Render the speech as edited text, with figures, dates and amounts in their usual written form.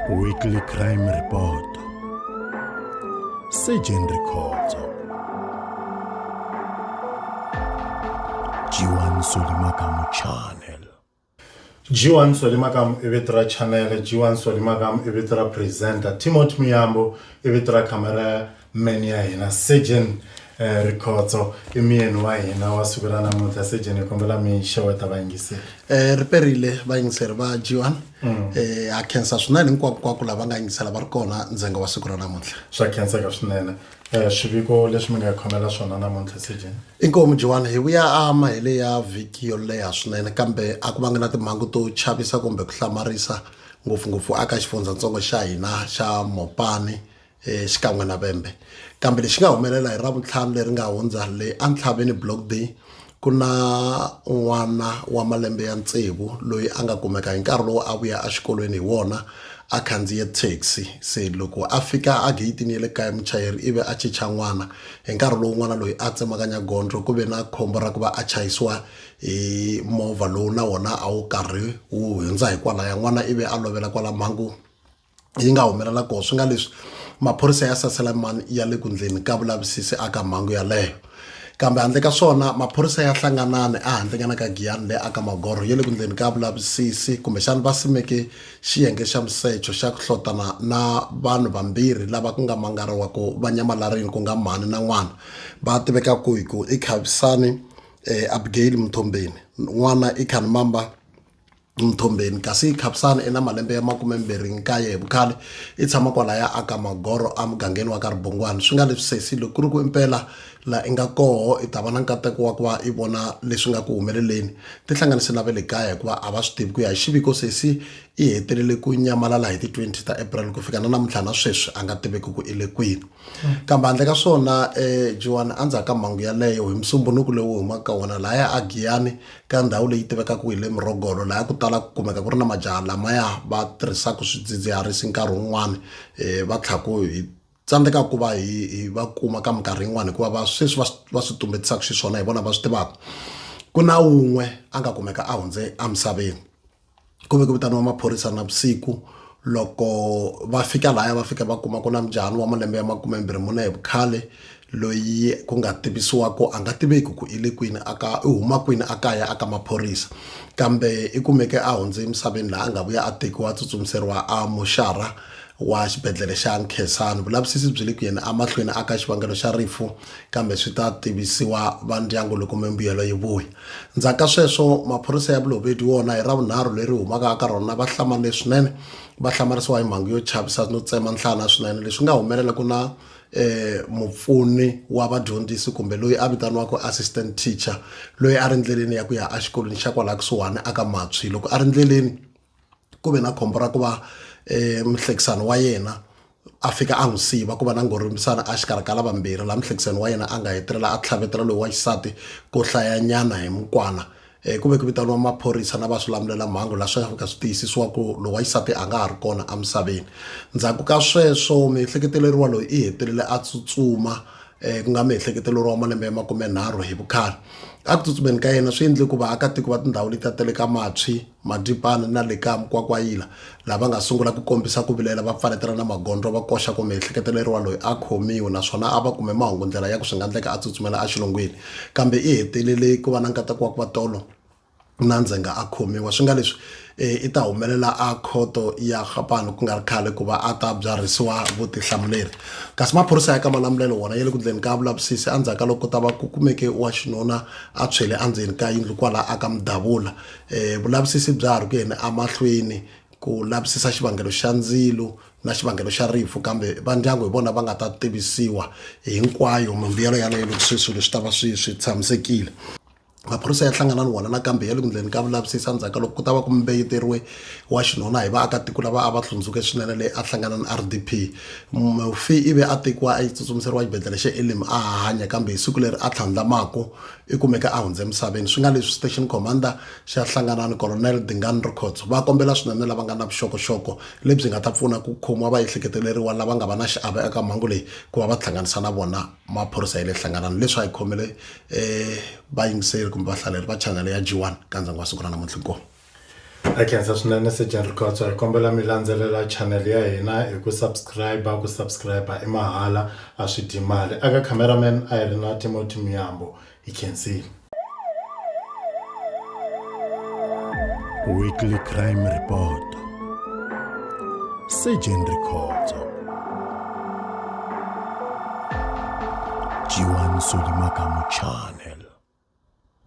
Weekly Crime Report, Surgeon Records, G1 Solimakamu Channel. G1 Solimakamu Evitra Channel, G1 Solimakamu Evitra Presenter, Timothy Miyambo, Evitra Camera Mania in a Surgeon Records, Emien Wayne, our Sugarana Monta Surgeon, Combelami Shawata Bangisi. Reperile Bangserva G1. A cancer sunani kwa kulabanga ngisala barkona nzenga wasukura namuhla Sha cancer kashinene shibiko leshminga khomela swona namuhla Surgeon. Inkomo Joan he vuya mahele ya viki yo leha swinene kambe akuvanga na timhangu to chavisa kumbe ku hlamarisa ngopfungopfu aka xifundzantsongo xa hina xa Mopani xikan'we na Vhembe kambe lexi nga humelela hi Ravuntlhanu leri nga hundza le Antlhaveni Block Day kuna n'wana wa malembe ya tsevu loyi anga kumeka hi nkarhi lowu a vuya exikolweni hi wona a khandziye taxi se loko a fika a gate-ini le kaya muchayeri ive a chicha n'wana hi nkarhi lowu n'wana loyi a tsemakanya gondro ku ve na khombo ra ku va a chayisiwa hi movha lowu na wona a wu karhi wu hundza hi kwalaya n'wana ive a lovela kwala mhangu yi nga humelela kona swi nga leswi maphorisa ya Saselamani ya le ku ndleni ka vulavisisi aka mhangu yaleyo kambe handle ka swona maphorisa ya hlanganane handle ka Giyani le aka Magoro ya le ku ndleni ka vulavisisi kumbexana va simeke xiyenge xa musecho xa ku hlotana na vanhu vambirhi lava ku nga mangariwa ku va nyamalarini ku nga mhani na n'wana va tiveka ku hi ku i Khavisani Abigail Mthombeni n'wana i Khanimamba Mthombeni kasi Khavisani ina malembe ya 29 hi vukhale i tshama kwalaya aka Magoro a mugangeni wa ka Ribongwana swi nga leswi sesi loko ku ri ku impela la inga koho i ta va na nkateko wa ku va i vona leswi nga ku humeleleni tihlanganise na vele kaya hikuva a va swi tivi ku ya hi xiviko sesi i hetelele ku nyamalala hi ti 20 ta April ku fika na namuntlha na sweswi a nga tiveki ku i le kwini kambe handle ka swona Joan andzaka ka mhangu yaleyo hi musumbunuku lowu humaka wona laya a Giyani ka ndhawu leyi tiveka ku hi le Murogolo laya ku tala ku kumeka ku ri na majaha lamaya va tirhisaka swidzidziharisi nkarhi wun'wani va tlhaku hi tsandzeka ku va hi va kuma ka minkarhi yin'wana hikuva va sweswi va swi tumbetisaka xiswona hi vona va swi tivaka ku na wun'we a nga kumeka a hundze emisaveni ku ve ku vitaniwa maphorisa na vusiku loko va fika laya va fika va kuma ku na mujahani wa malembe ya 24 hi vukhale loyi ku nga tivisiwa ku a nga tiveki ku i le kwini i huma kwini akaya aka maphorisa kambe i kumeke a hundze emisaveni laha a nga vuya a tekiwa tsutsumiseriwa a moxara wa xibedhlele xa Nkhensani vulavisisi byi le ku yena amahlweni aka xivangelo xa rifu kambe swi ta tivisiwa va ndyangu loko mimbuyelo yi vuya ndzhaka sweswo maphorisa ya Balobedu wona hi Ravunharhu leri humaka aka rona va hlamale swinene va hlamarisiwa hi mhangu yo chavisa no tsema nhlana swinene leswi nga humelela ku na mupfuni wa vadyondzisi kumbe loyi a vitaniwaka assistant teacher loyi a ri ndleleni ya ku ya exikolweni xa kwala kusuhani aka Matswi loko a ri ndleleni ku ve na khombo ra ku va muhlekisani wa yena a fika a n'wi siva ku va na ngorimisana a xikarhi ka lavambirhi la muhlekisani wa yena a nga hetelela a tlhavetela loyi wa xisati ko hlayanyana hi mukwana ku ve ku vitaniwa maphorisa na va swi lamulela mhangu la swi fika swi tiyisisiwa ku loyi wa xisati a nga ha ri kona emisaveni ndzhaku ka sweswo miehleketeleriwa loyi i hetelele a tsutsuma ku nga miehleketeleriwa malembe ya 30 hi vukhale a ku tsutsumeni ka yena swi endle ku vaakatiko va tindhawu leti ta tele ka Matswi Madipani na le ka Mkwakwayila lava nga sungula ku kombisa ku vilela va pfaletela na magondro va koxa ku miehleketeleriwa loyi a khomiwe naswona a va kume mahungu ndlela ya ku swi nga endleka a tsutsumela exilungwini kambe i hetelele ku va na nkateko wa ku va tolo na ndzhenga a khomiwa swi nga leswi i ta humelela a khoto ya Gapani ku nga ri khale ku va a ta byarisiwa vutihlamuleri kasi maphorisa ya ka Malamulelo wona ya le ku ndleni ka vulavisisi andzhaka loko ta va ku kumeke wa xinuna a tshwele endzeni ka yindlu kwala aka Mudabula vulavisisi bya ha ri ku yena amahlweni ku lavisisa xivangelo xa ndzilo na xivangelo xa rifu kambe va ndyangu hi vona va nga ta tivisiwa hinkwayo mimbuyelo yaleyo loko sweswi leswi ta va swi tshamisekile maphorisa ya hlangana ni wona nakambe ya le ku ndleni ka vulavisisi andzhaka loko ku ta va ku mbeyeteriwe wa xinuna hi vaakatiko lava a va hlundzuke swinene leyi a hlangana na RDP mufi ive a tekiwa a tsutsumiseriwa xibedhlele xa Elim a hanya kambe hi siku leri a tlhandlamaku i kumeka a hundze emisaveni swi nga leswi station commander xa hlanganani Colonel Dingani Records va kombela swinene lava nga na vuxokoxoko lebyi nga ta pfuna ku khomiwa va ehleketeleriwa lava nga va na xiave eka mhangu leyi ku va va hlanganisa na vona maphorisa ya le hlanganani leswi a hi khomele vayingiseri kumbe vahlaleri va channel ya G1 ka ndzhangu wa siku ra namuntlha inkomu ha khensa swinene Surgeon Rikhotso hi kombela mi landzelela channel ya hina hi ku subscribe i mahala a swi dyi mali aka cameraman a hi ri na Timothy Muyambo hi khensile. Weekly Crime Report. Surgeon Rikhotso. Jiwan Solimakamu Channel.